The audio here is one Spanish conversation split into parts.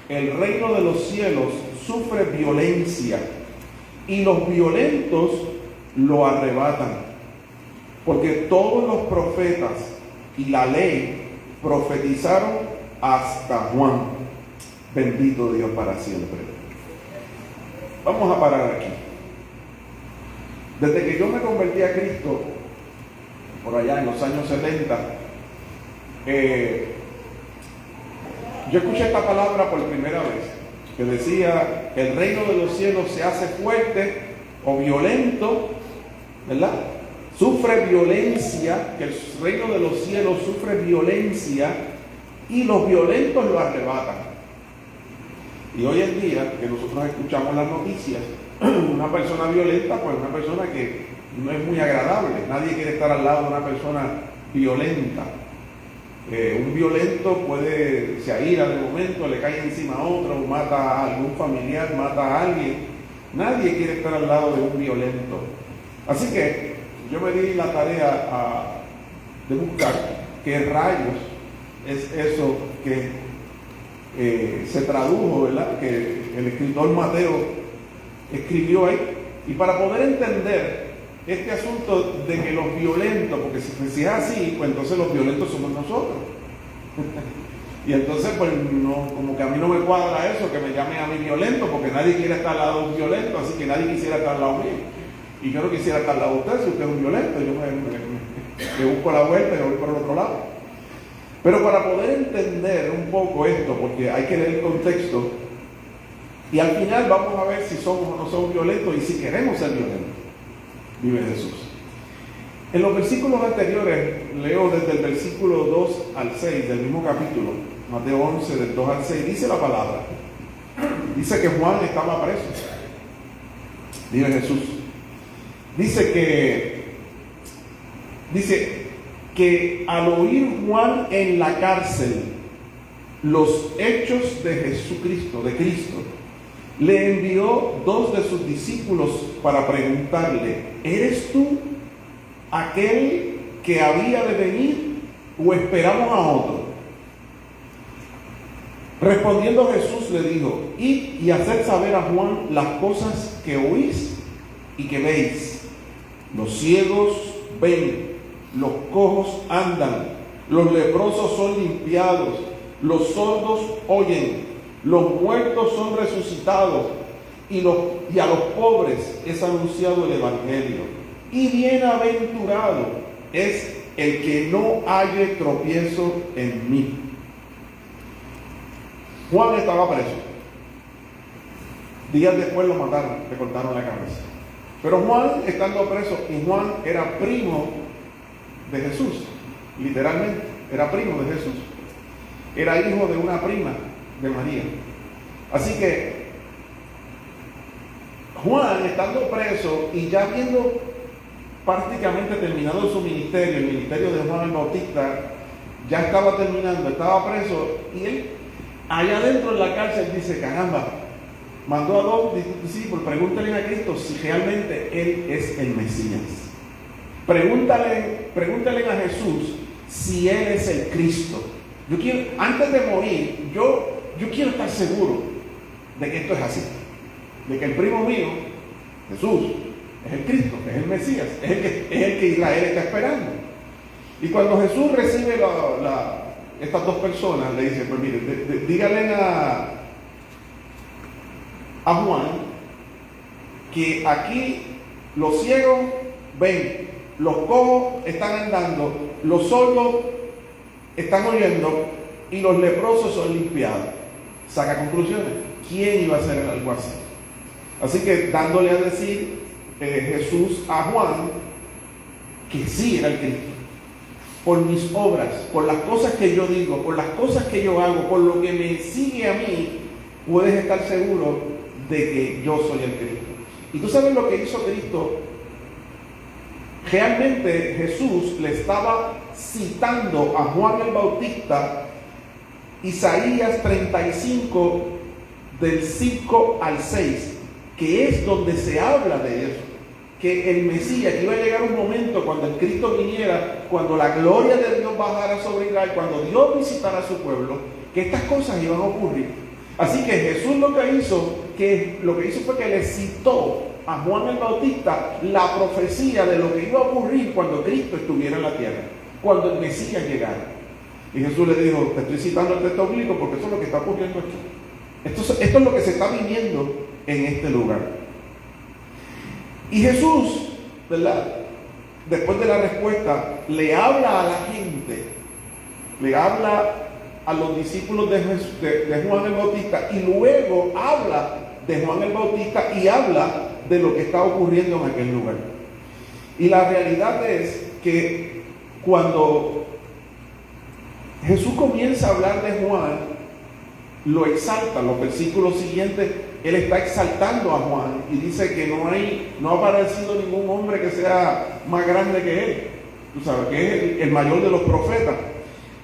el reino de los cielos sufre violencia y los violentos lo arrebatan. Porque todos los profetas y la ley profetizaron hasta Juan. Bendito Dios para siempre. Vamos a parar aquí. Desde que yo me convertí a Cristo, por allá en los años 70, yo escuché esta palabra por primera vez, que decía, el reino de los cielos se hace fuerte o violento, ¿verdad? Sufre violencia, que el reino de los cielos sufre violencia y los violentos lo arrebatan. Y hoy en día, que nosotros escuchamos las noticias, una persona violenta, pues una persona que no es muy agradable. Nadie quiere estar al lado de una persona violenta. Un violento puede, se aíra de momento, le cae encima a otro, mata a algún familiar, mata a alguien. Nadie quiere estar al lado de un violento. Así que yo me di la tarea de buscar qué rayos es eso que se tradujo, ¿verdad? Que el escritor Mateo escribió ahí. Y para poder entender este asunto de que los violentos, porque si es así, pues entonces los violentos somos nosotros. Y entonces, pues no, como que a mí no me cuadra eso, que me llamen a mí violento, porque nadie quiere estar al lado de un violento, así que nadie quisiera estar al lado mío. Y yo no quisiera estar al lado de usted, si usted es un violento, yo me busco la vuelta y me voy por el otro lado. Pero para poder entender un poco esto, porque hay que leer el contexto, y al final vamos a ver si somos o no somos violentos y si queremos ser violentos. Vive Jesús. En los versículos anteriores, leo desde el versículo 2 al 6 del mismo capítulo, Mateo 11, del 2 al 6, dice la palabra. Dice que Juan estaba preso. Vive Jesús. Dice que al oír Juan en la cárcel los hechos de Jesucristo, de Cristo, le envió 2 de sus discípulos para preguntarle, ¿eres tú aquel que había de venir o esperamos a otro? Respondiendo Jesús le dijo, id y haced saber a Juan las cosas que oís y que veis. Los ciegos ven, los cojos andan, los leprosos son limpiados, los sordos oyen, los muertos son resucitados y a los pobres es anunciado el Evangelio. Y bienaventurado es el que no halle tropiezo en mí. Juan estaba preso. Días después lo mataron, le cortaron la cabeza. Pero Juan, estando preso, y Juan era primo de Jesús, literalmente, era primo de Jesús. Era hijo de una prima de María. Así que Juan, estando preso y ya viendo prácticamente terminado su ministerio, el ministerio de Juan el Bautista, ya estaba terminando, estaba preso, y él, allá adentro en la cárcel, dice, caramba, mandó a 2 discípulos, pregúntale a Cristo si realmente Él es el Mesías. Pregúntale a Jesús si Él es el Cristo. Yo quiero, antes de morir, yo quiero estar seguro de que esto es así. De que el primo mío, Jesús, es el Cristo, es el Mesías, es el que Israel está esperando. Y cuando Jesús recibe estas 2 personas, le dice, pues mire, díganle a Juan que aquí los ciegos ven, los cojos están andando, los sordos están oyendo y los leprosos son limpiados. Saca conclusiones. ¿Quién iba a hacer algo así? Así que dándole a decir Jesús a Juan que sí era el Cristo. Por mis obras, por las cosas que yo digo, por las cosas que yo hago, por lo que me sigue a mí, puedes estar seguro de que yo soy el Cristo. Y tú sabes lo que hizo Cristo. Realmente Jesús le estaba citando a Juan el Bautista Isaías 35 del 5 al 6, que es donde se habla de eso, que el Mesías, que iba a llegar un momento cuando el Cristo viniera, cuando la gloria de Dios bajara sobre Israel, cuando Dios visitara a su pueblo, que estas cosas iban a ocurrir. Así que Jesús lo que hizo fue que le citó a Juan el Bautista la profecía de lo que iba a ocurrir cuando Cristo estuviera en la tierra, cuando el Mesías llegara. Y Jesús le dijo, te estoy citando el texto bíblico porque eso es lo que está ocurriendo aquí. Esto es lo que se está viviendo en este lugar. Y Jesús, ¿verdad?, después de la respuesta, le habla a la gente, le habla a los discípulos de Juan el Bautista, y luego habla de Juan el Bautista y habla de lo que está ocurriendo en aquel lugar. Y la realidad es que cuando Jesús comienza a hablar de Juan, lo exalta. Los versículos siguientes, él está exaltando a Juan y dice que no ha aparecido ningún hombre que sea más grande que él. Tú sabes, que es el mayor de los profetas.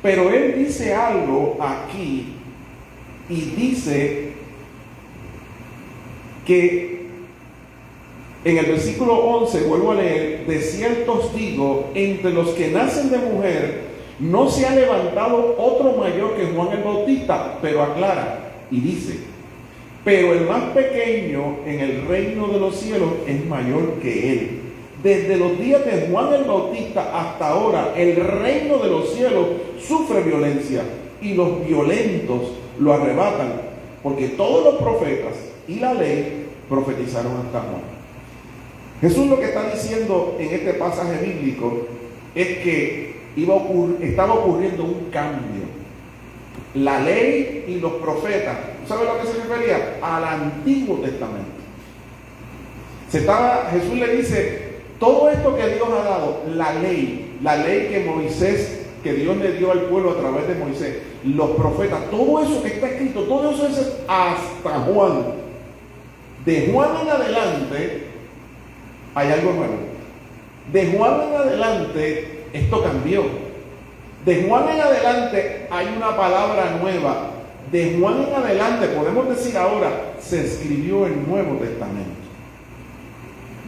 Pero él dice algo aquí y dice que en el versículo 11, vuelvo a leer, de cierto os digo, entre los que nacen de mujer no se ha levantado otro mayor que Juan el Bautista, pero aclara y dice, pero el más pequeño en el reino de los cielos es mayor que él. Desde los días de Juan el Bautista hasta ahora, el reino de los cielos sufre violencia y los violentos lo arrebatan, porque todos los profetas y la ley profetizaron hasta Juan. Jesús lo que está diciendo en este pasaje bíblico es que estaba ocurriendo un cambio. La ley y los profetas, ¿sabe a lo que se refería? Al Antiguo Testamento. Jesús le dice, todo esto que Dios ha dado, la ley que Dios le dio al pueblo a través de Moisés, los profetas, todo eso que está escrito, todo eso es hasta Juan. De Juan en adelante hay algo nuevo. De Juan en adelante esto cambió. De Juan en adelante hay una palabra nueva. De Juan en adelante, podemos decir ahora, se escribió el Nuevo Testamento.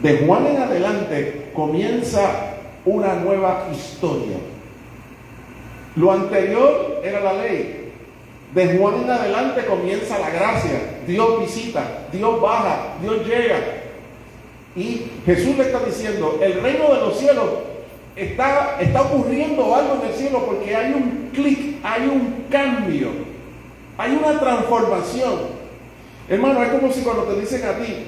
De Juan en adelante comienza una nueva historia. Lo anterior era la ley. De Juan en adelante comienza la gracia. Dios visita, Dios baja, Dios llega. Y Jesús le está diciendo, el reino de los cielos está ocurriendo algo en el cielo, porque hay un clic, hay un cambio, hay una transformación. Hermano, es como si cuando te dicen a ti,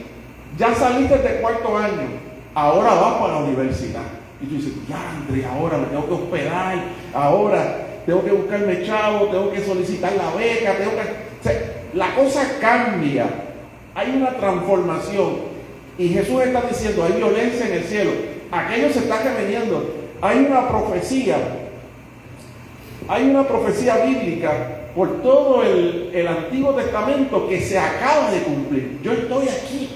ya saliste de cuarto año, ahora vas para la universidad. Y tú dices, ya André, ahora me tengo que hospedar, ahora tengo que buscarme chavo, tengo que solicitar la beca, o sea, la cosa cambia, hay una transformación. Y Jesús está diciendo, hay violencia en el cielo, aquello se está reveniendo. Hay una profecía bíblica por todo el Antiguo Testamento que se acaba de cumplir. Yo estoy aquí.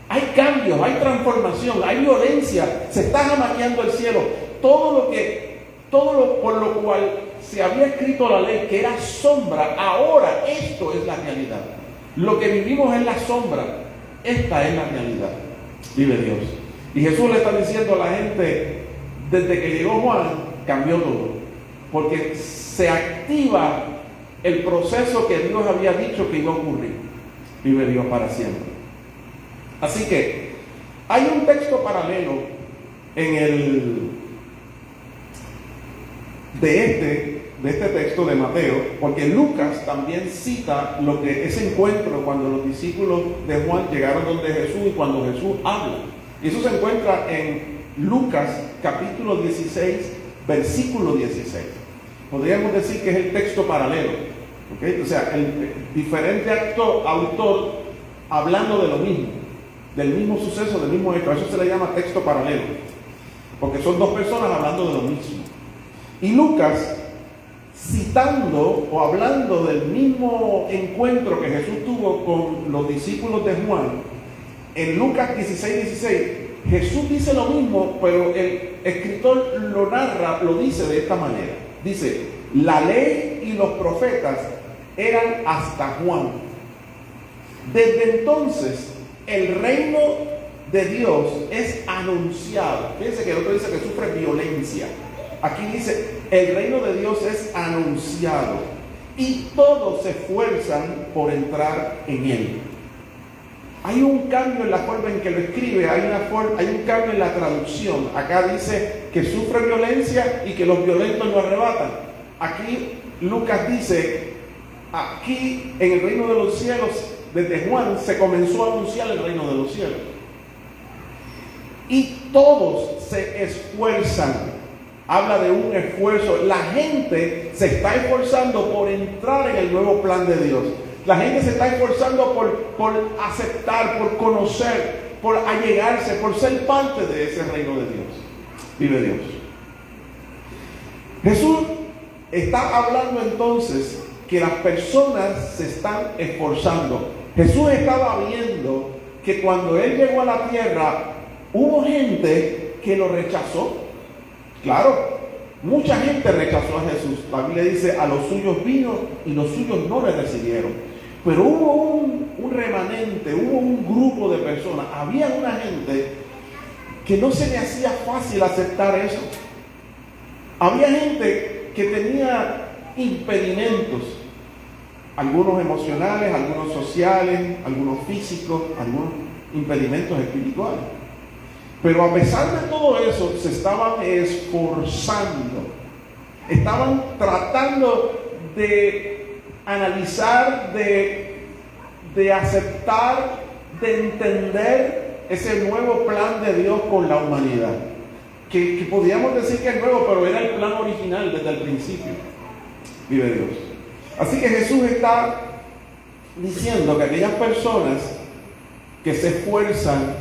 Hay cambios, hay transformación, hay violencia, se está jamaqueando el cielo. Todo lo por lo cual se había escrito la ley, que era sombra, ahora esto es la realidad. Lo que vivimos es la sombra, esta es la realidad. Vive Dios. Y Jesús le está diciendo a la gente, desde que llegó Juan, cambió todo. Porque se activa el proceso que Dios había dicho que iba a ocurrir. Vive Dios para siempre. Así que hay un texto paralelo de este texto de Mateo, porque Lucas también cita ese encuentro cuando los discípulos de Juan llegaron donde Jesús y cuando Jesús habla. Y eso se encuentra en Lucas capítulo 16, versículo 16. Podríamos decir que es el texto paralelo, ¿okay? O sea, el diferente autor hablando de lo mismo, del mismo suceso, del mismo hecho. A eso se le llama texto paralelo, porque son dos personas hablando de lo mismo. Y Lucas, citando o hablando del mismo encuentro que Jesús tuvo con los discípulos de Juan, en Lucas 16, Jesús dice lo mismo, pero el escritor lo narra, lo dice de esta manera. Dice, la ley y los profetas eran hasta Juan. Desde entonces, el reino de Dios es anunciado. Fíjense que el otro dice que sufre violencia. Aquí dice, el reino de Dios es anunciado. y todos se esfuerzan por entrar en él. Hay un cambio en la forma en que lo escribe, hay un cambio en la traducción. Acá dice que sufre violencia y que los violentos lo arrebatan. Aquí Lucas dice, aquí en el reino de los cielos, desde Juan se comenzó a anunciar el reino de los cielos. Y todos se esfuerzan. Habla de un esfuerzo. La gente se está esforzando por entrar en el nuevo plan de Dios. La gente se está esforzando por aceptar, por conocer, por allegarse, por ser parte de ese reino de Dios. Vive Dios. Jesús está hablando entonces que las personas se están esforzando. Jesús estaba viendo que cuando Él llegó a la tierra, hubo gente que lo rechazó. Claro, mucha gente rechazó a Jesús. La Biblia dice, a los suyos vino y los suyos no le recibieron. Pero hubo un remanente, hubo un grupo de personas, había una gente que no se le hacía fácil aceptar eso. Había gente que tenía impedimentos, algunos emocionales, algunos sociales, algunos físicos, algunos impedimentos espirituales. Pero a pesar de todo eso, se estaban esforzando, estaban tratando de analizar, de aceptar, de entender ese nuevo plan de Dios con la humanidad. Que podríamos decir que es nuevo, pero era el plan original desde el principio. Vive Dios. Así que Jesús está diciendo que aquellas personas que se esfuerzan,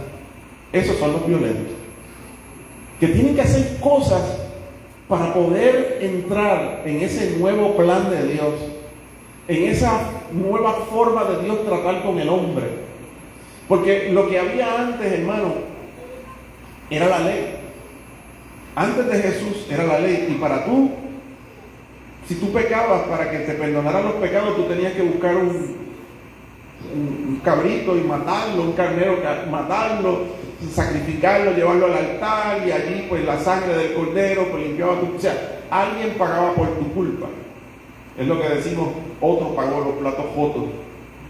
esos son los violentos, que tienen que hacer cosas para poder entrar en ese nuevo plan de Dios, en esa nueva forma de Dios tratar con el hombre. Porque lo que había antes, hermano, era la ley. Antes de Jesús era la ley, y para tú, si tú pecabas, para que te perdonaran los pecados, tú tenías que buscar un cabrito y matarlo, un carnero, matarlo, sacrificarlo, llevarlo al altar, y allí pues la sangre del cordero pues limpiaba tu... O sea, alguien pagaba por tu culpa. Es lo que decimos, otro pagó los platos jotos,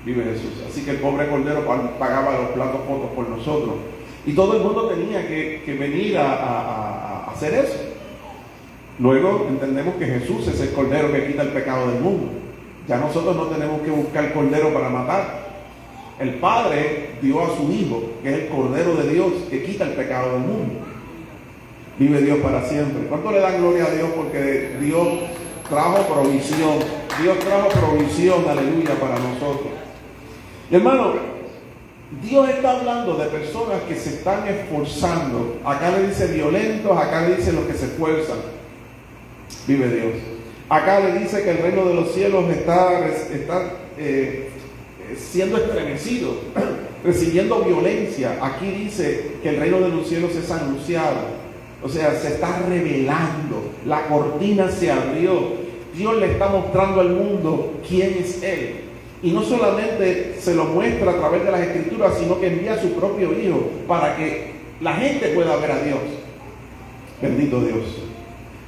vive Jesús. Así que el pobre cordero pagaba los platos jotos por nosotros. Y todo el mundo tenía que venir a hacer eso. Luego entendemos que Jesús es el cordero que quita el pecado del mundo. Ya nosotros no tenemos que buscar cordero para matar. El Padre dio a su Hijo, que es el Cordero de Dios, que quita el pecado del mundo. Vive Dios para siempre. ¿Cuánto le dan gloria a Dios? Porque Dios trajo provisión. Dios trajo provisión, aleluya, para nosotros. Y hermano, Dios está hablando de personas que se están esforzando. Acá le dice violentos, acá le dice los que se esfuerzan. Vive Dios. Acá le dice que el reino de los cielos está siendo estremecido, recibiendo violencia. Aquí dice que el reino de los cielos es anunciado. O sea, se está revelando. La cortina se abrió. Dios le está mostrando al mundo quién es Él. Y no solamente se lo muestra a través de las Escrituras, sino que envía a su propio Hijo para que la gente pueda ver a Dios. Bendito Dios.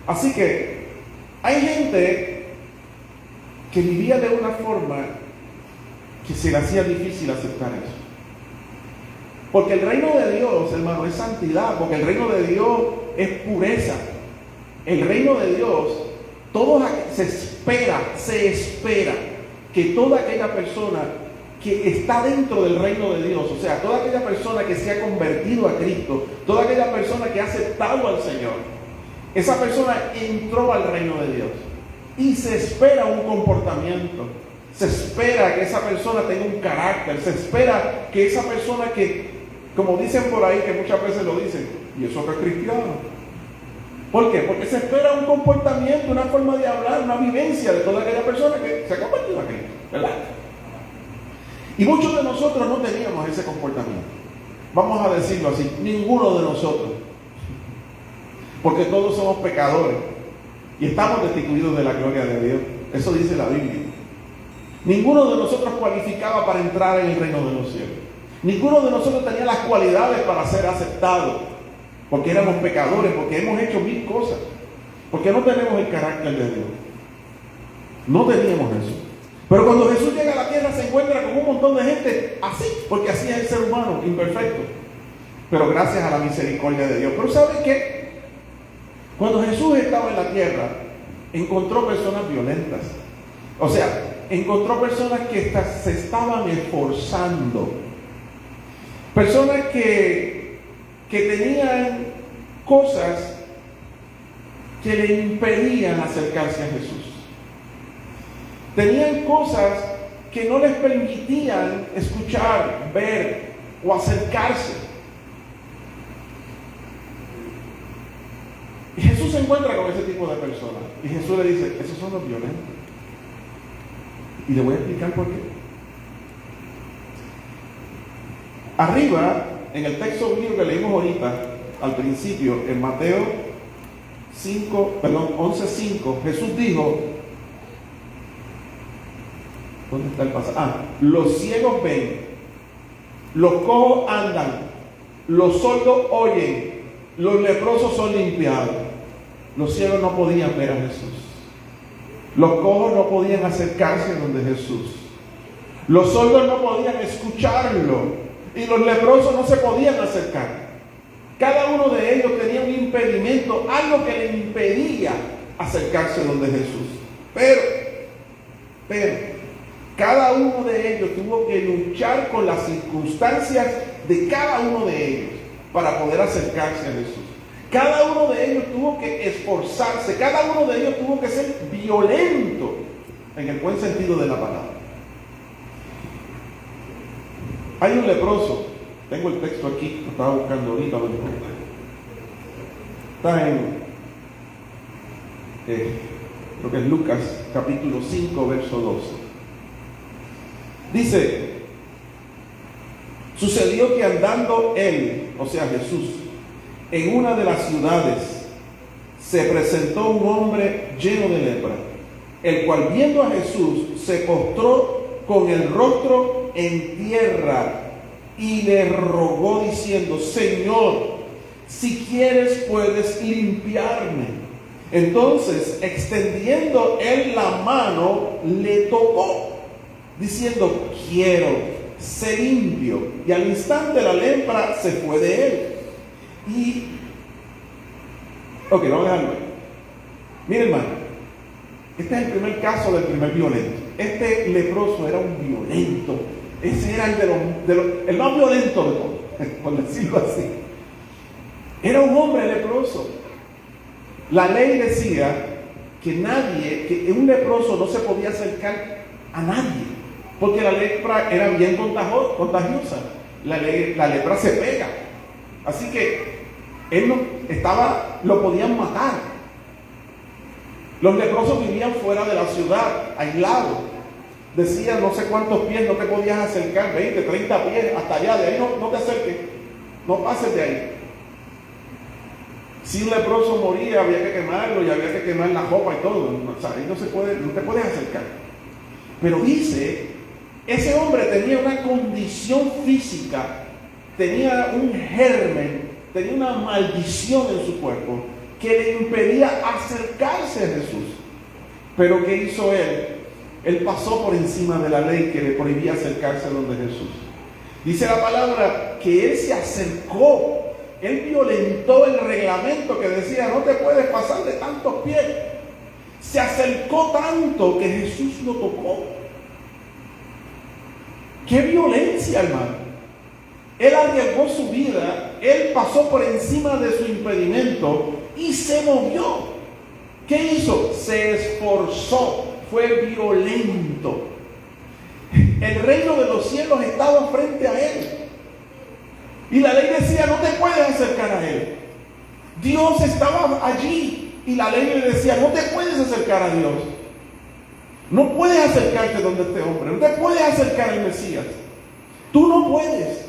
Así que hay gente que vivía de una forma que se le hacía difícil aceptar eso. Porque el reino de Dios, hermano, es santidad. Porque el reino de Dios es pureza. El reino de Dios, se espera que toda aquella persona que está dentro del reino de Dios, o sea, toda aquella persona que se ha convertido a Cristo, toda aquella persona que ha aceptado al Señor, esa persona entró al reino de Dios. Y se espera un comportamiento. Se espera que esa persona tenga un carácter. Se espera que esa persona que, como dicen por ahí, que muchas veces lo dicen, y eso que es cristiano. ¿Por qué? Porque se espera un comportamiento, una forma de hablar, una vivencia de toda aquella persona que se ha convertido a Cristo, ¿verdad? Y muchos de nosotros no teníamos ese comportamiento. Vamos a decirlo así, ninguno de nosotros. Porque todos somos pecadores y estamos destituidos de la gloria de Dios. Eso dice la Biblia. Ninguno de nosotros cualificaba para entrar en el reino de los cielos. Ninguno de nosotros tenía las cualidades para ser aceptado. Porque éramos pecadores, porque hemos hecho mil cosas. Porque no tenemos el carácter de Dios. No teníamos eso. Pero cuando Jesús llega a la tierra se encuentra con un montón de gente así, porque así es el ser humano, imperfecto. Pero gracias a la misericordia de Dios. Pero ¿sabe qué? Cuando Jesús estaba en la tierra, encontró personas violentas. O sea, encontró personas que se estaban esforzando. Personas que tenían cosas que le impedían acercarse a Jesús. Tenían cosas que no les permitían escuchar, ver o acercarse. Y Jesús se encuentra con ese tipo de personas. Y Jesús le dice, esos son los violentos. Y le voy a explicar por qué. Arriba, en el texto bíblico que leímos ahorita, al principio, en Mateo 11:5, Jesús dijo, ¿dónde está el pasaje? Los ciegos ven, los cojos andan, los sordos oyen, los leprosos son limpiados. Los ciegos no podían ver a Jesús. Los cojos no podían acercarse donde Jesús. Los sordos no podían escucharlo. Y los leprosos no se podían acercar. Cada uno de ellos tenía un impedimento, algo que le impedía acercarse donde Jesús. Pero, cada uno de ellos tuvo que luchar con las circunstancias de cada uno de ellos para poder acercarse a Jesús. Cada uno de ellos tuvo que esforzarse, cada uno de ellos tuvo que ser violento en el buen sentido de la palabra. Hay un leproso, tengo el texto aquí, lo estaba buscando ahorita, lo encontré. Está en, creo que es Lucas capítulo 5, verso 12. Dice, sucedió que andando él, o sea Jesús, en una de las ciudades, se presentó un hombre lleno de lepra, el cual viendo a Jesús se postró con el rostro en tierra y le rogó diciendo, Señor, si quieres puedes limpiarme. Entonces, extendiendo él la mano, le tocó, diciendo, quiero, sé limpio. Y al instante la lepra se fue de él. Vamos a dejarlo. Miren, hermano, este es el primer caso del primer violento. Este leproso era un violento. Ese era el más violento de todos, por decirlo así. Era un hombre leproso. La ley decía que un leproso no se podía acercar a nadie, porque la lepra era bien contagiosa. La lepra se pega. Así que lo podían matar. Los leprosos vivían fuera de la ciudad, aislados. Decían no sé cuántos pies, no te podías acercar, 20, 30 pies, hasta allá, de ahí no te acerques, no pases de ahí. Si un leproso moría, había que quemarlo y había que quemar la ropa y todo. O sea, ahí no te puedes acercar. Pero dice, ese hombre tenía una condición física, tenía un germen, tenía una maldición en su cuerpo que le impedía acercarse a Jesús. Pero ¿qué hizo él? Él pasó por encima de la ley que le prohibía acercarse a donde Jesús. Dice la palabra que él se acercó. Él violentó el reglamento que decía no te puedes pasar de tantos pies. Se acercó tanto que Jesús lo tocó. ¡Qué violencia, hermano! Él arriesgó su vida, él pasó por encima de su impedimento y se movió. ¿Qué hizo? Se esforzó, fue violento. El reino de los cielos estaba frente a él. Y la ley decía, no te puedes acercar a él. Dios estaba allí y la ley le decía, no te puedes acercar a Dios. No puedes acercarte donde este hombre, no te puedes acercar al Mesías. Tú no puedes.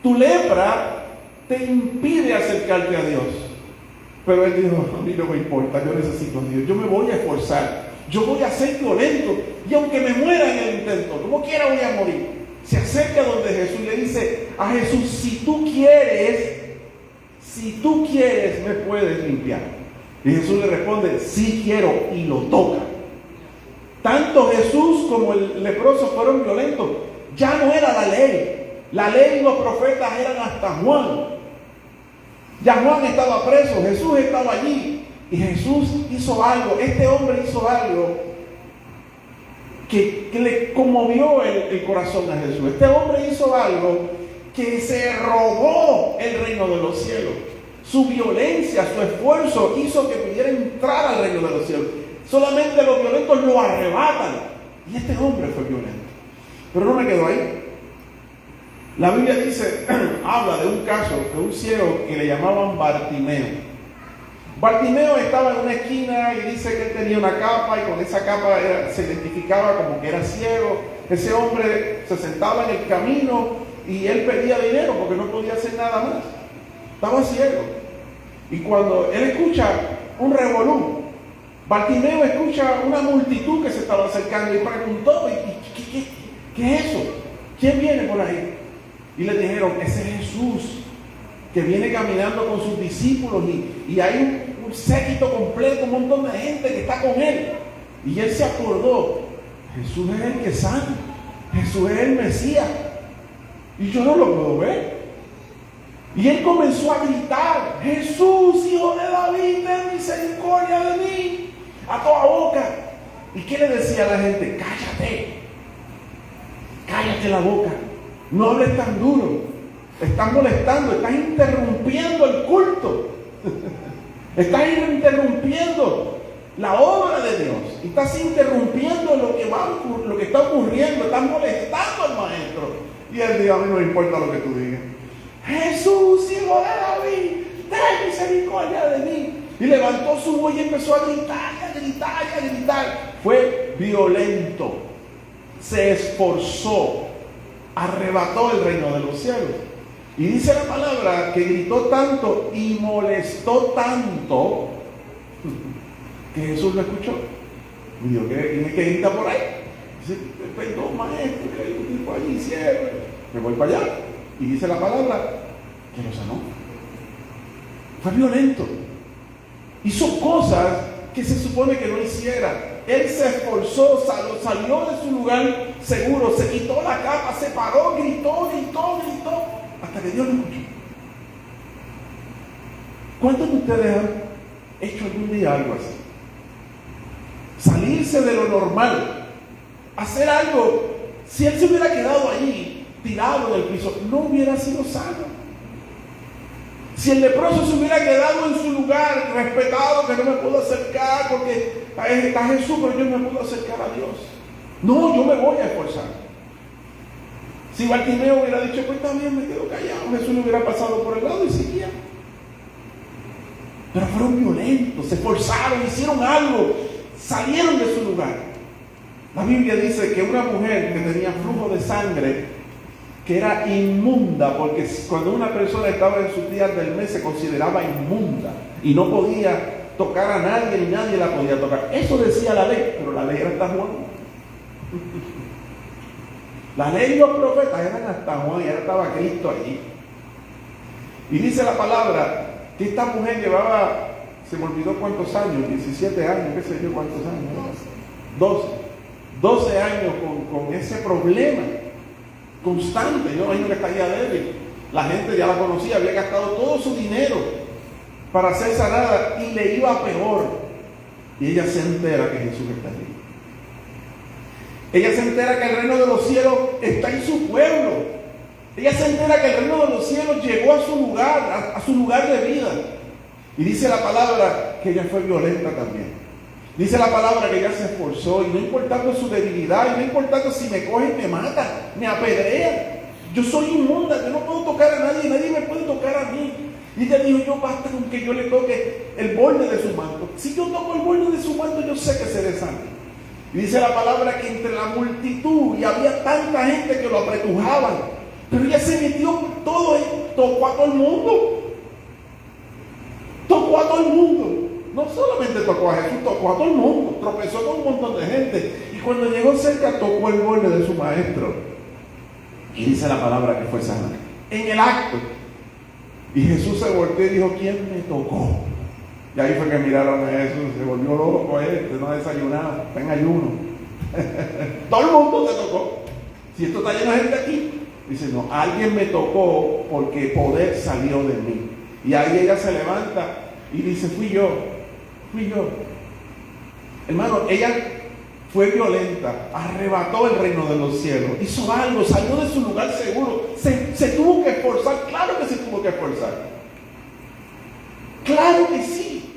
Tu lepra te impide acercarte a Dios. Pero él dijo, a mí no me importa, yo necesito a Dios, yo me voy a esforzar, yo voy a ser violento, y aunque me muera en el intento, como quiera voy a morir. Se acerca donde Jesús, le dice a Jesús, si tú quieres, me puedes limpiar. Y Jesús le responde, sí quiero, y lo toca. Tanto Jesús como el leproso fueron violentos. Ya no era la ley. La ley y los profetas eran hasta Juan. Ya Juan estaba preso, Jesús estaba allí. Y Jesús hizo algo, este hombre hizo algo que le conmovió el corazón a Jesús. Este hombre hizo algo que se robó el reino de los cielos. Su violencia, su esfuerzo hizo que pudiera entrar al reino de los cielos. Solamente los violentos lo arrebatan. Y este hombre fue violento. Pero no me quedo ahí. La Biblia dice, habla de un caso de un ciego que le llamaban Bartimeo. Bartimeo estaba en una esquina y dice que él tenía una capa y con esa capa se identificaba como que era ciego. Ese hombre se sentaba en el camino y él pedía dinero porque no podía hacer nada más. Estaba ciego. Y cuando él escucha un revolú, Bartimeo escucha una multitud que se estaba acercando y preguntó, ¿qué es eso? ¿Quién viene por ahí? Y le dijeron, ese es Jesús, que viene caminando con sus discípulos y hay un séquito completo, un montón de gente que está con él. Y él se acordó, Jesús es el que sana, Jesús es el Mesías, y yo no lo puedo ver. Y él comenzó a gritar, Jesús, hijo de David, ten misericordia de mí, a toda boca. ¿Y qué le decía a la gente? Cállate la boca, no hables tan duro, estás molestando, estás interrumpiendo el culto, estás interrumpiendo la obra de Dios, estás interrumpiendo lo que está ocurriendo, estás molestando al maestro. Y él dijo, a mí no me importa lo que tú digas. Jesús, hijo de David, ten misericordia de mí. Y levantó su voz y empezó a gritar, a gritar, a gritar. Fue violento, se esforzó, arrebató el reino de los cielos. Y dice la palabra que gritó tanto y molestó tanto que Jesús lo escuchó. Y dijo, ¿quién es que grita por ahí? Dice, perdón, maestro, que hay un tipo allí ciego. Me voy para allá. Y dice la palabra que lo sanó. Fue violento. Hizo cosas que se supone que no hiciera. Él se esforzó, salió de su lugar seguro, se quitó la capa, se paró, gritó, hasta que Dios lo escuchó. ¿Cuántos de ustedes han hecho algún día algo así? Salirse de lo normal, hacer algo. Si él se hubiera quedado allí, tirado en el piso, no hubiera sido sano. Si el leproso se hubiera quedado en su lugar, respetado, que no me puedo acercar porque está Jesús, pero yo no me puedo acercar a Dios. No, yo me voy a esforzar. Si Bartimeo hubiera dicho, pues también me quedo callado, Jesús le hubiera pasado por el lado y seguía. Pero fueron violentos, se esforzaron, hicieron algo, salieron de su lugar. La Biblia dice que una mujer que tenía flujo de sangre, que era inmunda, porque cuando una persona estaba en sus días del mes se consideraba inmunda y no podía tocar a nadie, ni nadie la podía tocar. Eso decía la ley, pero la ley era hasta Juan. La ley y los profetas eran hasta Juan, y ahora estaba Cristo allí. Y dice la palabra que esta mujer llevaba, se me olvidó cuántos años, 17 años, qué sé yo cuántos años, 12 años con ese problema constante. Yo imagino que estaría débil. La gente ya la conocía, había gastado todo su dinero para ser sanada y le iba peor. Y ella se entera que Jesús está allí. Ella se entera que el reino de los cielos está en su pueblo. Ella se entera que el reino de los cielos llegó a su lugar, a su lugar de vida. Y dice la palabra que ella fue violenta también. Dice la palabra que ella se esforzó y no importando su debilidad, y no importando si me cogen, me matan, me apedrean. Yo soy inmunda, yo no puedo tocar a nadie, nadie me puede tocar a mí. Y ella dijo, yo basta con que yo le toque el borde de su manto. Si yo toco el borde de su manto, yo sé que seré sano. Y dice la palabra que entre la multitud, y había tanta gente que lo apretujaban, pero ella se metió todo, tocó a todo el mundo. Tocó a todo el mundo. No solamente tocó a Jesús, tocó a todo el mundo, tropezó con un montón de gente. Y cuando llegó cerca, tocó el borde de su maestro. Y dice la palabra que fue sana. En el acto. Y Jesús se volteó y dijo, ¿quién me tocó? Y ahí fue que miraron a Jesús, se volvió loco no desayunaba, está en ayuno. Todo el mundo te tocó. Si esto está lleno de gente aquí, dice, no, alguien me tocó porque poder salió de mí. Y ahí ella se levanta y dice, fui yo. Hermano, ella fue violenta, arrebató el reino de los cielos, hizo algo, salió de su lugar seguro, se tuvo que esforzar, claro que se tuvo que esforzar. Claro que sí.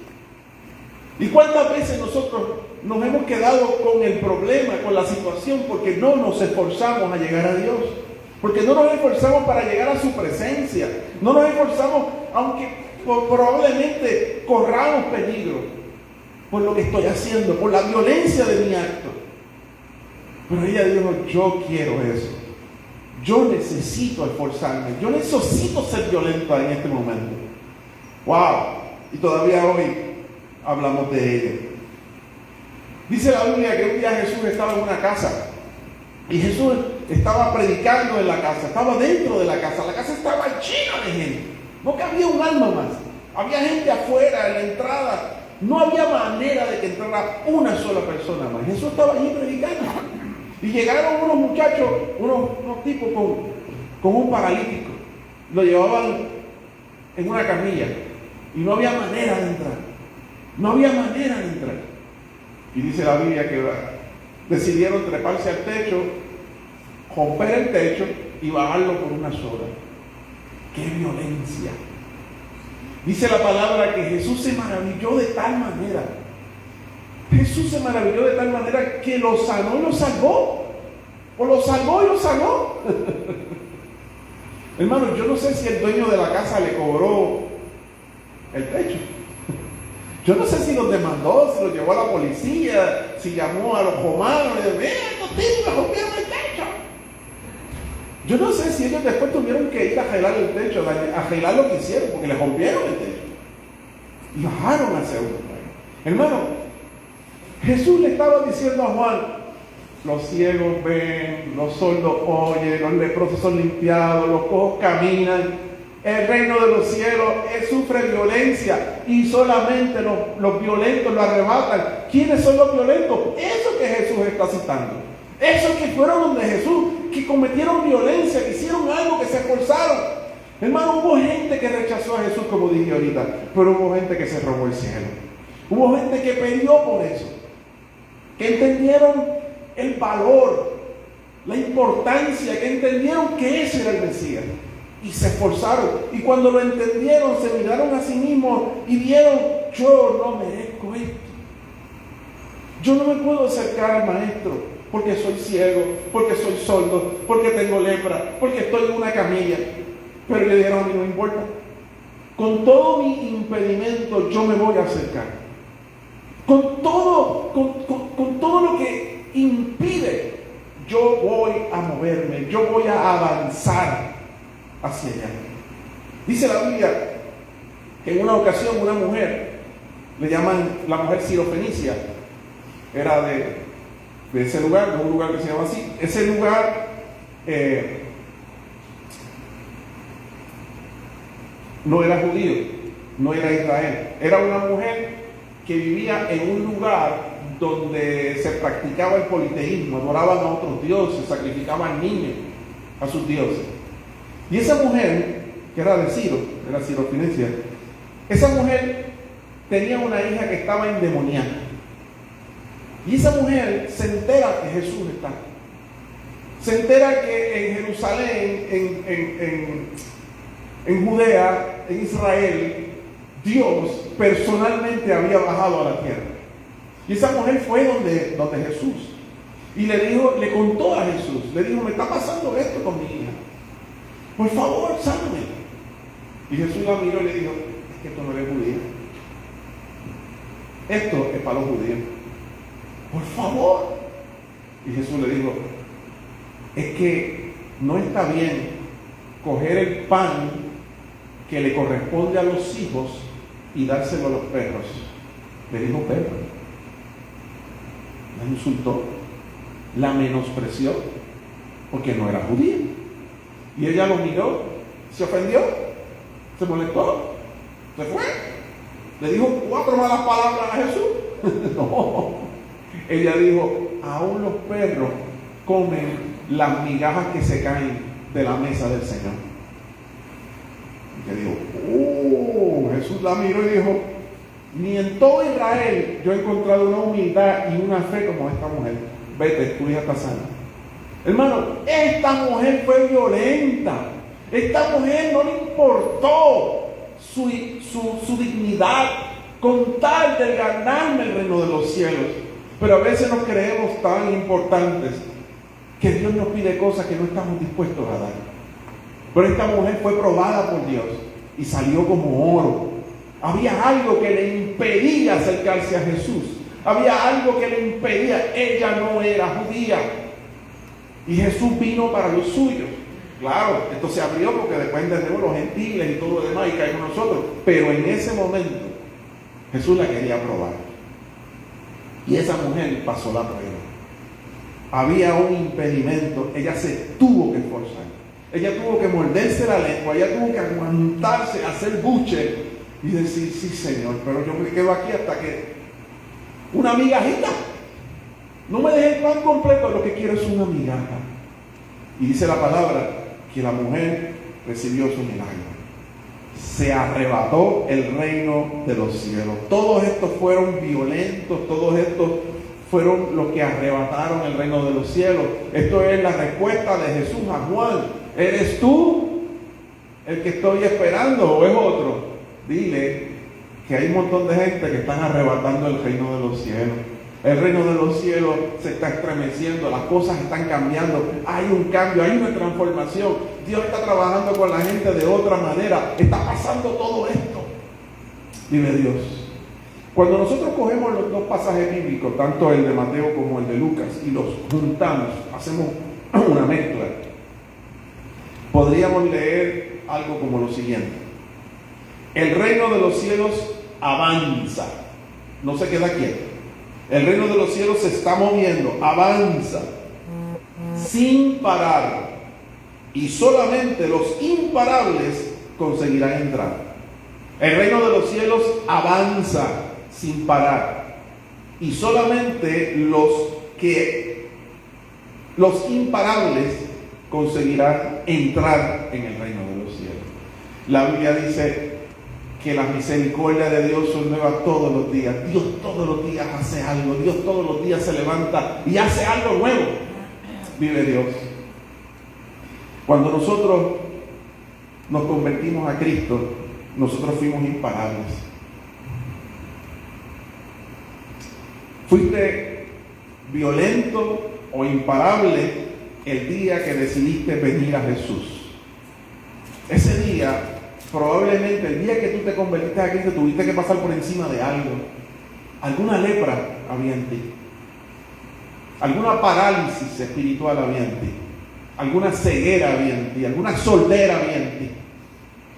¿Y cuántas veces nosotros nos hemos quedado con el problema, con la situación, porque no nos esforzamos a llegar a Dios? Porque no nos esforzamos para llegar a su presencia. No nos esforzamos, aunque probablemente corramos peligro por lo que estoy haciendo, por la violencia de mi acto. Pero ella dijo, yo quiero eso. Yo necesito esforzarme. Yo necesito ser violenta en este momento. ¡Wow! Y todavía hoy hablamos de ella. Dice la Biblia que un día Jesús estaba en una casa. Y Jesús estaba predicando en la casa. Estaba dentro de la casa. La casa estaba llena de gente. No cabía un alma más. Había gente afuera, en la entrada. No había manera de que entrara una sola persona más. Jesús estaba allí predicando. Y llegaron unos muchachos, unos tipos con un paralítico. Lo llevaban en una camilla. Y no había manera de entrar. No había manera de entrar. Y dice la Biblia que decidieron treparse al techo, romper el techo y bajarlo por una soga. ¡Qué violencia! Dice la palabra que Jesús se maravilló de tal manera. Jesús se maravilló de tal manera que lo sanó y lo salvó. O lo salvó y lo sanó. Hermano, yo no sé si el dueño de la casa le cobró el techo. Yo no sé si los demandó, si los llevó a la policía, si llamó a los romanos y dijo, estos tipos me rompieron el techo. Yo no sé si ellos después tuvieron que ir a arreglar el techo, a arreglar lo que hicieron, porque les rompieron el techo. Y bajaron hacia un lugar. Hermano, Jesús le estaba diciendo a Juan, los ciegos ven, los sordos oyen, los leprosos son limpiados, los cojos caminan. El reino de los cielos sufre violencia y solamente los violentos lo arrebatan. ¿Quiénes son los violentos? Eso que Jesús está citando. Esos que fueron donde Jesús, que cometieron violencia, que hicieron algo, que se esforzaron. Hermano, hubo gente que rechazó a Jesús, como dije ahorita, pero hubo gente que se robó el cielo. Hubo gente que peleó por eso, que entendieron el valor, la importancia, que entendieron que ese era el Mesías. Y se esforzaron. Y cuando lo entendieron, se miraron a sí mismos y vieron, yo no merezco esto. Yo no me puedo acercar al maestro porque soy ciego, porque soy sordo, porque tengo lepra, porque estoy en una camilla. Pero le dijeron, a mí no me importa. Con todo mi impedimento yo me voy a acercar. Con todo lo que impide, yo voy a moverme, yo voy a avanzar hacia allá. Dice la Biblia que en una ocasión una mujer, le llaman la mujer sirofenicia, era de ese lugar, de un lugar que se llama así. Ese lugar no era judío, no era Israel, era una mujer que vivía en un lugar donde se practicaba el politeísmo, adoraban a otros dioses, sacrificaban niños a sus dioses. Y esa mujer, que era de Ciro, era sirofenicia, esa mujer tenía una hija que estaba endemoniada. Y esa mujer se entera que Jesús está. Se entera que en Jerusalén, en Judea, en Israel, Dios personalmente había bajado a la tierra. Y esa mujer fue donde Jesús. Y le contó a Jesús, le dijo, me está pasando esto con mi hija. Por favor, sáname. Y Jesús la miró y le dijo, es que esto no es judío. Esto es para los judíos. Por favor. Y Jesús le dijo, es que no está bien coger el pan que le corresponde a los hijos y dárselo a los perros. Le dijo perro. La insultó, la menospreció, porque no era judía. Y ella lo miró, se ofendió, se molestó, se fue. Le dijo 4 malas palabras a Jesús. No. Ella dijo, aún los perros comen las migajas que se caen de la mesa del Señor. Y que dijo, Jesús la miró y dijo, ni en todo Israel yo he encontrado una humildad y una fe como esta mujer. Vete, tu hija está sana. Hermano, esta mujer fue violenta. Esta mujer no le importó su dignidad con tal de ganarme el reino de los cielos. Pero a veces nos creemos tan importantes que Dios nos pide cosas que no estamos dispuestos a dar. Pero esta mujer fue probada por Dios y salió como oro. Había algo que le impedía acercarse a Jesús. Había algo que le impedía. Ella no era judía. Y Jesús vino para los suyos. Claro, esto se abrió porque después entendemos los gentiles y todo lo demás y caímos nosotros. Pero en ese momento Jesús la quería probar. Y esa mujer pasó la prueba. Había un impedimento. Ella se tuvo que esforzar. Ella tuvo que morderse la lengua. Ella tuvo que aguantarse, hacer buche y decir, sí Señor, pero yo me quedo aquí hasta que una migajita. No me dejes el pan completo, lo que quiero es una migaja. Y dice la palabra que la mujer recibió su milagro. Se arrebató el reino de los cielos. Todos estos fueron violentos, todos estos fueron los que arrebataron el reino de los cielos. Esto es la respuesta de Jesús a Juan. ¿Eres tú el que estoy esperando o es otro? Dile que hay un montón de gente que están arrebatando el reino de los cielos. El reino de los cielos se está estremeciendo, las cosas están cambiando, hay un cambio, hay una transformación. Dios está trabajando con la gente de otra manera, está pasando todo esto. Vive Dios. Cuando nosotros cogemos los dos pasajes bíblicos, tanto el de Mateo como el de Lucas, y los juntamos, hacemos una mezcla, podríamos leer algo como lo siguiente: el reino de los cielos avanza, no se queda quieto. El reino de los cielos se está moviendo, avanza, sin parar. Y solamente los imparables conseguirán entrar. El reino de los cielos avanza sin parar. Y solamente los imparables conseguirán entrar en el reino de los cielos. La Biblia dice que las misericordias de Dios son nuevas todos los días. Dios todos los días hace algo. Dios todos los días se levanta y hace algo nuevo. Vive Dios. Cuando nosotros nos convertimos a Cristo, nosotros fuimos imparables. Fuiste violento o imparable el día que decidiste venir a Jesús. Ese día, probablemente el día que tú te convertiste a Cristo, tuviste que pasar por encima de algo. Alguna lepra había en ti. Alguna parálisis espiritual había en ti. Alguna ceguera había en ti. Alguna sordera había en ti.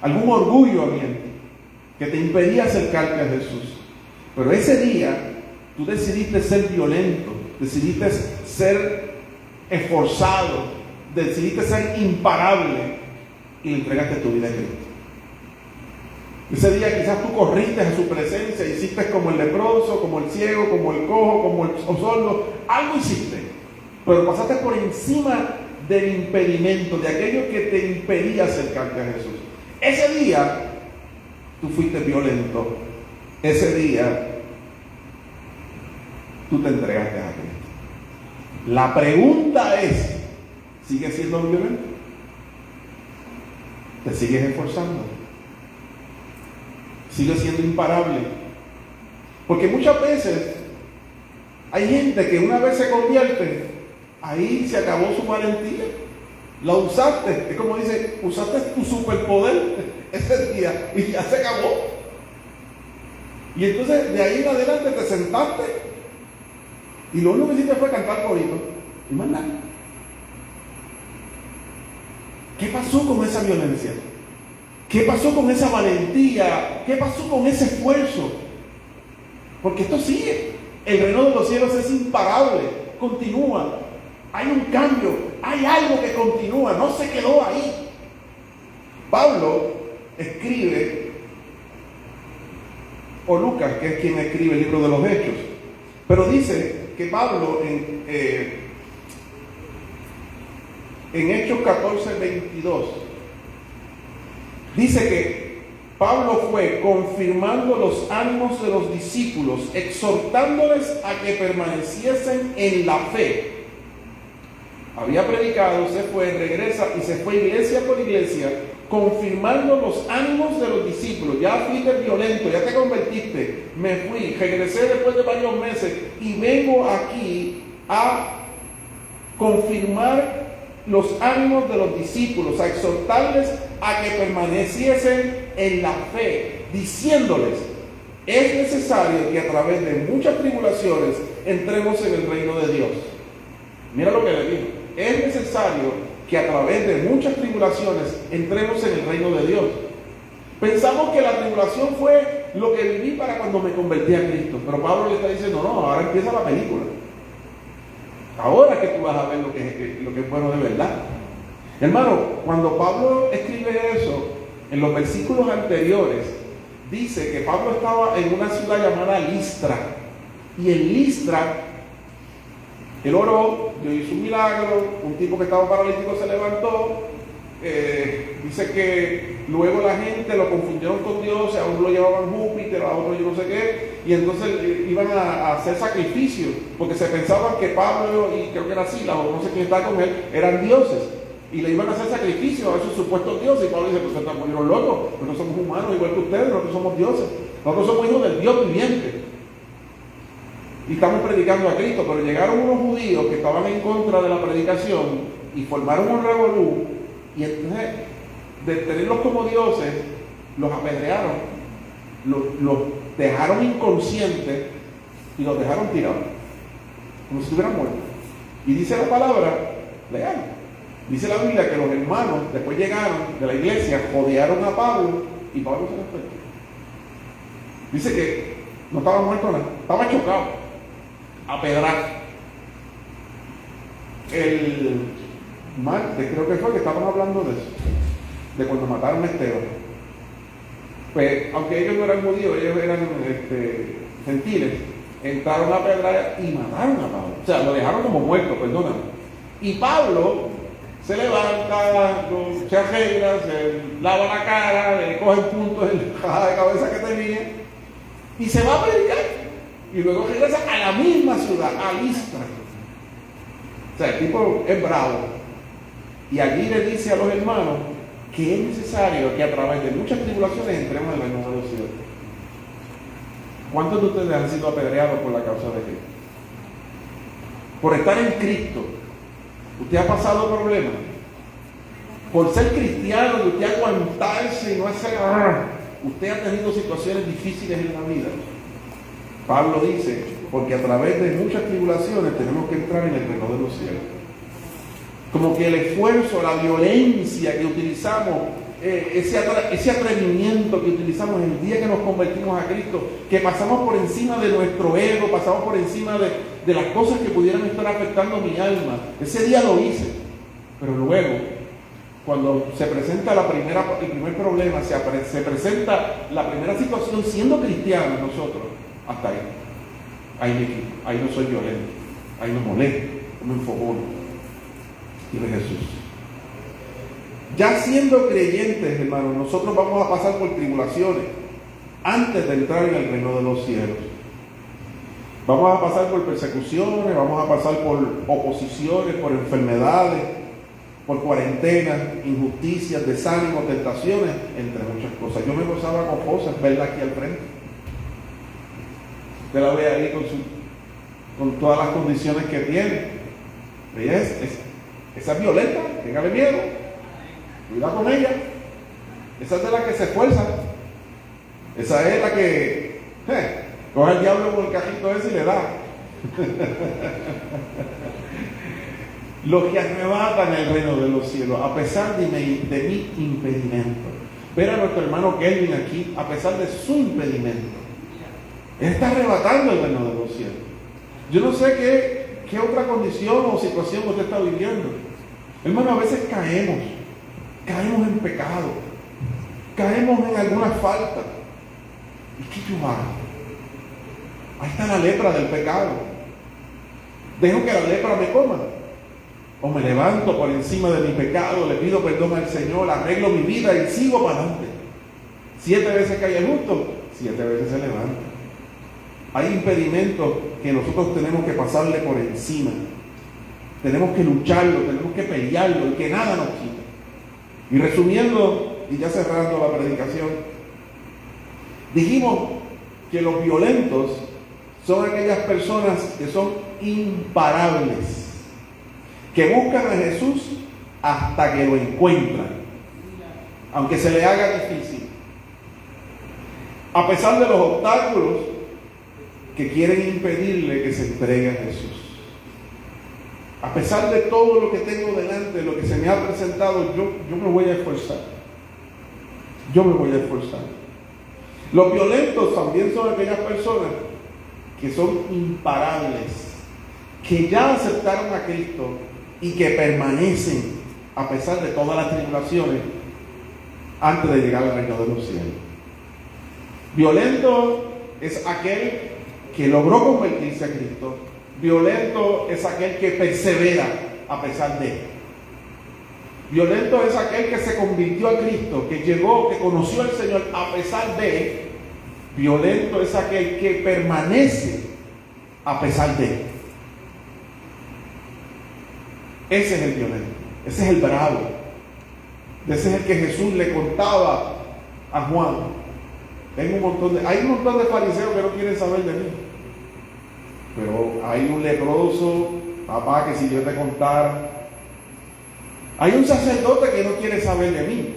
Algún orgullo había en ti que te impedía acercarte a Jesús. Pero ese día tú decidiste ser violento, decidiste ser esforzado, decidiste ser imparable y le entregaste tu vida a Cristo. Ese día quizás tú corriste a su presencia, hiciste como el leproso, como el ciego, como el cojo, como el sordo, algo hiciste, pero pasaste por encima del impedimento, de aquello que te impedía acercarte a Jesús. Ese día tú fuiste violento, ese día tú te entregaste a Cristo. La pregunta es, ¿sigues siendo violento? ¿Te sigues esforzando? ¿Sigues siendo imparable? Porque muchas veces hay gente que una vez se convierte, ahí se acabó su valentía. La usaste, es como dice, usaste tu superpoder ese día y ya se acabó. Y entonces de ahí en adelante te sentaste y lo único que hiciste fue cantar corito y más nada. ¿Qué pasó con esa violencia? ¿Qué pasó con esa valentía? ¿Qué pasó con ese esfuerzo? Porque esto sigue. El reino de los cielos es imparable, continúa. Hay un cambio, hay algo que continúa, no se quedó ahí. Pablo escribe, o Lucas, que es quien escribe el libro de los Hechos, pero dice que Pablo en Hechos 14:22 dice que Pablo fue confirmando los ánimos de los discípulos, exhortándoles a que permaneciesen en la fe. Había predicado, se fue, regresa y se fue iglesia por iglesia, confirmando los ánimos de los discípulos. Ya fuiste violento, ya te convertiste, me fui, regresé después de varios meses y vengo aquí a confirmar los ánimos de los discípulos, a exhortarles a que permaneciesen en la fe, diciéndoles: es necesario que a través de muchas tribulaciones entremos en el reino de Dios. Mira lo que le digo: es necesario que a través de muchas tribulaciones entremos en el reino de Dios. Pensamos que la tribulación fue lo que viví para cuando me convertí a Cristo, pero Pablo le está diciendo: no, ahora empieza la película. Ahora que tú vas a ver lo que es bueno de verdad. Hermano, cuando Pablo escribe eso, en los versículos anteriores, dice que Pablo estaba en una ciudad llamada Listra. Y en Listra, él oró, Dios hizo un milagro, un tipo que estaba paralítico se levantó. Dice que luego la gente lo confundieron con Dios, a uno lo llevaban Júpiter, a otro yo no sé qué, y entonces iban a hacer sacrificios, porque se pensaban que Pablo y creo que era Silas, o no sé quién estaba con él, eran dioses, y le iban a hacer sacrificios a esos supuestos dioses. Y Pablo dice: pues se están poniendo locos, nosotros somos humanos igual que ustedes, nosotros somos dioses, nosotros somos hijos del Dios viviente. Y estamos predicando a Cristo. Pero llegaron unos judíos que estaban en contra de la predicación y formaron un revolú, y entonces, de tenerlos como dioses, los apedrearon, los dejaron inconscientes y los dejaron tirados, como si estuvieran muertos. Y dice la palabra, legal, dice la Biblia que los hermanos después llegaron de la iglesia, jodearon a Pablo y Pablo se despertó. Dice que no estaba muerto nada, estaba chocado, apedrado. El martes creo que fue que estaban hablando de eso, de cuando mataron a Esteban. Pues aunque ellos no eran judíos, ellos eran gentiles, entraron a pedrar y mataron a Pablo, o sea, lo dejaron como muerto, perdóname. Y Pablo se levanta, se arregla, se lava la cara, le cogen puntos en la caja de cabeza que tenía y se va a predicar, y luego regresa a la misma ciudad, a Listra. O sea, el tipo es bravo. Y allí le dice a los hermanos que es necesario que a través de muchas tribulaciones entremos en el reino de los cielos. ¿Cuántos de ustedes han sido apedreados por la causa de Cristo? Por estar en Cristo. ¿Usted ha pasado problemas? Por ser cristiano, de usted aguantarse y no hacer nada. Usted ha tenido situaciones difíciles en la vida. Pablo dice: porque a través de muchas tribulaciones tenemos que entrar en el reino de los cielos. Como que el esfuerzo, la violencia que utilizamos, ese atrevimiento que utilizamos el día que nos convertimos a Cristo, que pasamos por encima de nuestro ego, pasamos por encima de las cosas que pudieran estar afectando mi alma. Ese día lo hice, pero luego, cuando se presenta el primer problema, se presenta la primera situación siendo cristianos nosotros, hasta ahí no soy violento, ahí me molesto, me enfogono. Y de Jesús. Ya siendo creyentes, hermanos, nosotros vamos a pasar por tribulaciones antes de entrar en el reino de los cielos. Vamos a pasar por persecuciones, vamos a pasar por oposiciones, por enfermedades, por cuarentenas, injusticias, desánimos, tentaciones, entre muchas cosas. Yo me gozaba con cosas, verla aquí al frente. Usted la ve ahí con todas las condiciones que tiene. Ella esa es violenta, téngale miedo, cuidado con ella. Esa es de la que se esfuerza. Esa es la que coge el diablo con el cajito ese y le da. Los que arrebatan el reino de los cielos, a pesar de mi impedimento. Ver a nuestro hermano Kelvin aquí, a pesar de su impedimento, él está arrebatando el reino de los cielos. Yo no sé ¿qué otra condición o situación usted está viviendo? Hermano, a veces caemos en pecado, caemos en alguna falta. ¿Y qué yo hago? Ahí está la lepra del pecado. Dejo que la lepra me coma. O me levanto por encima de mi pecado, le pido perdón al Señor, arreglo mi vida y sigo para adelante. 7 veces cae el justo, 7 veces se levanta. Hay impedimentos que nosotros tenemos que pasarle por encima. Tenemos que lucharlo, tenemos que pelearlo y que nada nos quite. Y resumiendo, y ya cerrando la predicación, dijimos que los violentos son aquellas personas que son imparables, que buscan a Jesús hasta que lo encuentran, aunque se le haga difícil. A pesar de los obstáculos que quieren impedirle que se entregue a Jesús. A pesar de todo lo que tengo delante, lo que se me ha presentado, yo me voy a esforzar. Yo me voy a esforzar. Los violentos también son aquellas personas que son imparables, que ya aceptaron a Cristo y que permanecen a pesar de todas las tribulaciones antes de llegar al reino de los cielos. Violento es aquel que logró convertirse a Cristo. Violento es aquel que persevera a pesar de. Violento es aquel que se convirtió a Cristo, que llegó, que conoció al Señor a pesar de. Violento es aquel que permanece a pesar de. Ese es el violento, ese es el bravo. Ese es el que Jesús le contaba a Juan. Hay un montón de fariseos que no quieren saber de mí. Pero hay un leproso, papá, que si yo te contara. Hay un sacerdote que no quiere saber de mí.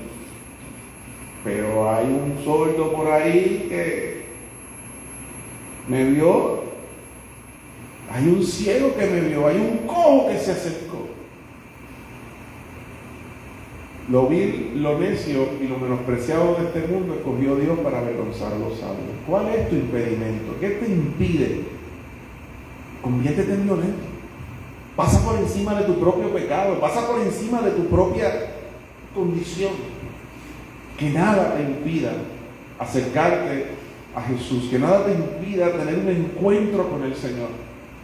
Pero hay un sordo por ahí que me vio. Hay un ciego que me vio. Hay un cojo que se acercó. Lo vil, lo necio y lo menospreciado de este mundo escogió Dios para avergonzar a los sabios. ¿Cuál es tu impedimento? ¿Qué te impide? Conviértete en violento. Pasa por encima de tu propio pecado. Pasa por encima de tu propia condición. Que nada te impida acercarte a Jesús. Que nada te impida tener un encuentro con el Señor.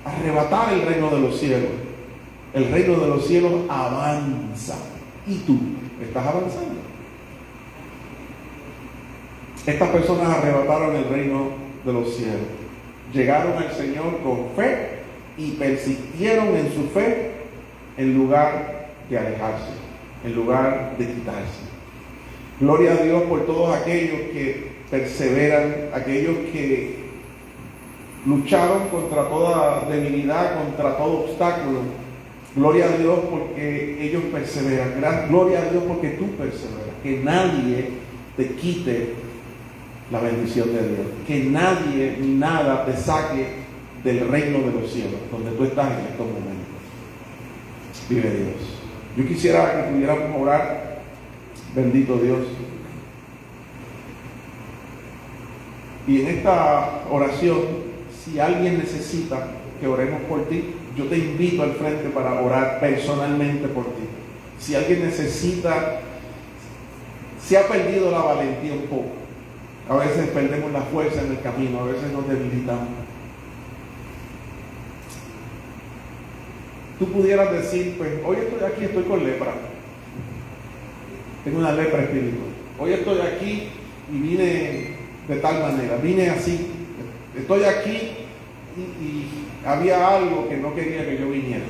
Arrebatar el reino de los cielos. El reino de los cielos avanza. ¿Y tú estás avanzando? Estas personas arrebataron el reino de los cielos. Llegaron al Señor con fe y persistieron en su fe en lugar de alejarse, en lugar de quitarse. Gloria a Dios por todos aquellos que perseveran, aquellos que lucharon contra toda debilidad, contra todo obstáculo. Gloria a Dios porque ellos perseveran. Gloria a Dios porque tú perseveras. Que nadie te quite la bendición de Dios. Que nadie ni nada te saque del reino de los cielos, donde tú estás en estos momentos. Vive Dios. Yo quisiera que pudiéramos orar. Bendito Dios. Y en esta oración, si alguien necesita que oremos por ti, yo te invito al frente para orar personalmente por ti. Si alguien necesita, se ha perdido la valentía un poco. A veces perdemos la fuerza en el camino, a veces nos debilitamos. Tú pudieras decir, pues, hoy estoy aquí, estoy con lepra. Tengo una lepra espiritual. Hoy estoy aquí y vine de tal manera, vine así. Estoy aquí y había algo que no quería que yo viniera.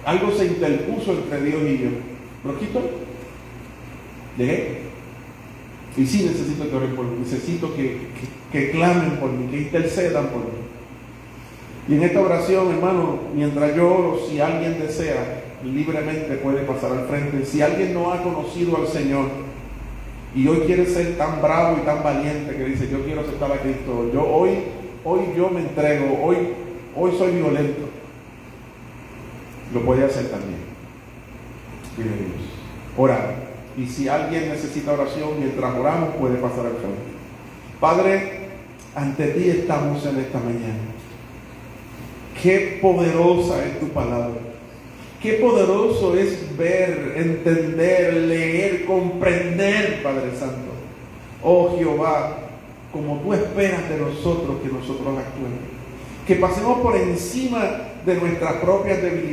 Algo se interpuso entre Dios y yo. Pero aquí estoy. Llegué. Y sí necesito que oren por mí. Necesito que clamen por mí, que intercedan por mí. Y en esta oración, hermano, mientras yo oro, si alguien desea, libremente puede pasar al frente. Si alguien no ha conocido al Señor y hoy quiere ser tan bravo y tan valiente que dice, yo quiero aceptar a Cristo, hoy yo me entrego, hoy soy violento, lo puede hacer también. Vive Dios. Orar. Y si alguien necesita oración, mientras oramos puede pasar al frente. Padre, ante ti estamos en esta mañana. Qué poderosa es tu palabra. Qué poderoso es ver, entender, leer, comprender, Padre Santo. Oh Jehová, como tú esperas de nosotros que nosotros actuemos. Que pasemos por encima de nuestras propias debilidades.